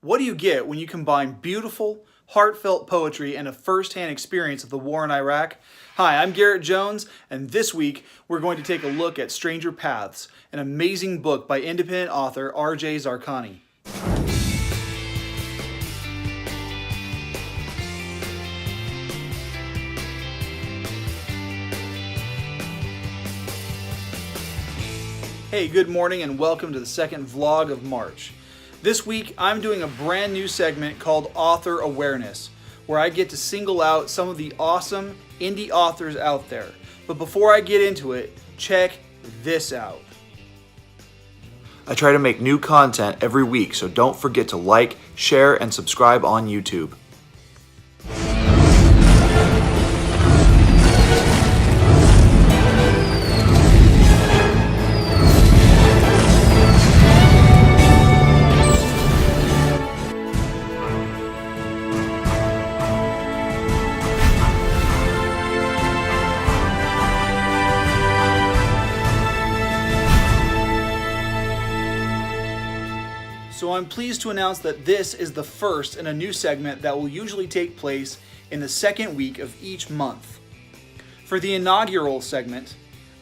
What do you get when you combine beautiful, heartfelt poetry and a first-hand experience of the war in Iraq? Hi, I'm Garrett Jones, and this week we're going to take a look at Stranger Paths, an amazing book by independent author RJ Zarkani. Hey, good morning and welcome to the second vlog of March. This week I'm doing a brand new segment called Author Awareness, where I get to single out some of the awesome indie authors out there. But before I get into it, check this out. I try to make new content every week, so don't forget to like, share, and subscribe on YouTube. So I'm pleased to announce that this is the first in a new segment that will usually take place in the second week of each month. For the inaugural segment,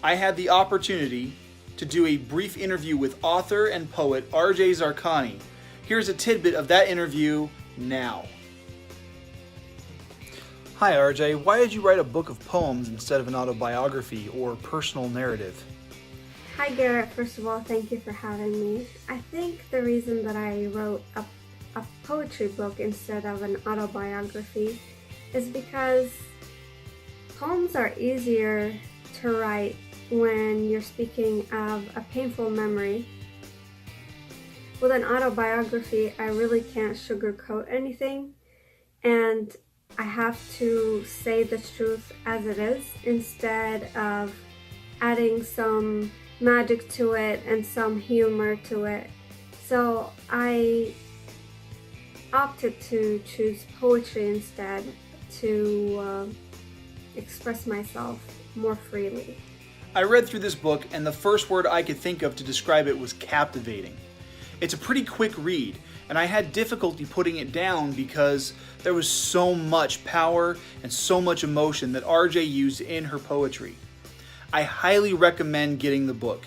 I had the opportunity to do a brief interview with author and poet RJ Zarkani. Here's a tidbit of that interview now. Hi RJ, why did you write a book of poems instead of an autobiography or personal narrative? Hi Garrett, first of all, thank you for having me. I think the reason that I wrote a poetry book instead of an autobiography is because poems are easier to write when you're speaking of a painful memory. With an autobiography, I really can't sugarcoat anything, and I have to say the truth as it is instead of adding some magic to it and some humor to it. So I opted to choose poetry instead to express myself more freely. I read through this book and the first word I could think of to describe it was captivating. It's a pretty quick read, and I had difficulty putting it down because there was so much power and so much emotion that RJ used in her poetry. I highly recommend getting the book.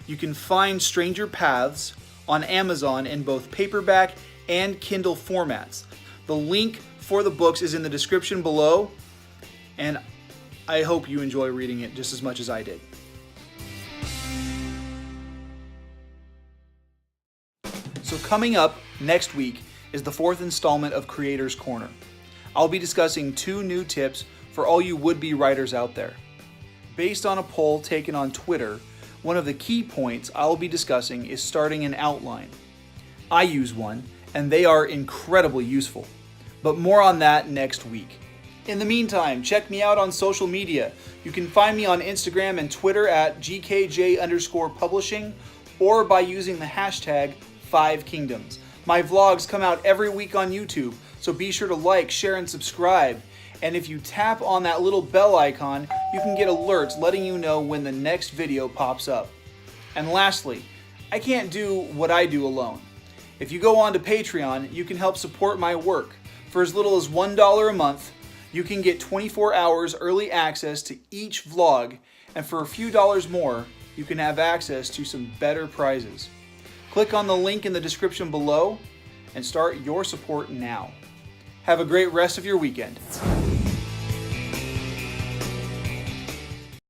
You can find Stranger Paths on Amazon in both paperback and Kindle formats. The link for the books is in the description below, and I hope you enjoy reading it just as much as I did. So coming up next week is the fourth installment of Creator's Corner. I'll be discussing 2 new tips for all you would-be writers out there. Based on a poll taken on Twitter, one of the key points I'll be discussing is starting an outline. I use one, and they are incredibly useful. But more on that next week. In the meantime, check me out on social media. You can find me on Instagram and Twitter at GKJ_publishing or by using the hashtag 5kingdoms. My vlogs come out every week on YouTube, so be sure to like, share, and subscribe. And if you tap on that little bell icon, you can get alerts letting you know when the next video pops up. And lastly, I can't do what I do alone. If you go on to Patreon, you can help support my work. For as little as $1 a month, you can get 24 hours early access to each vlog, and for a few dollars more, you can have access to some better prizes. Click on the link in the description below and start your support now. Have a great rest of your weekend.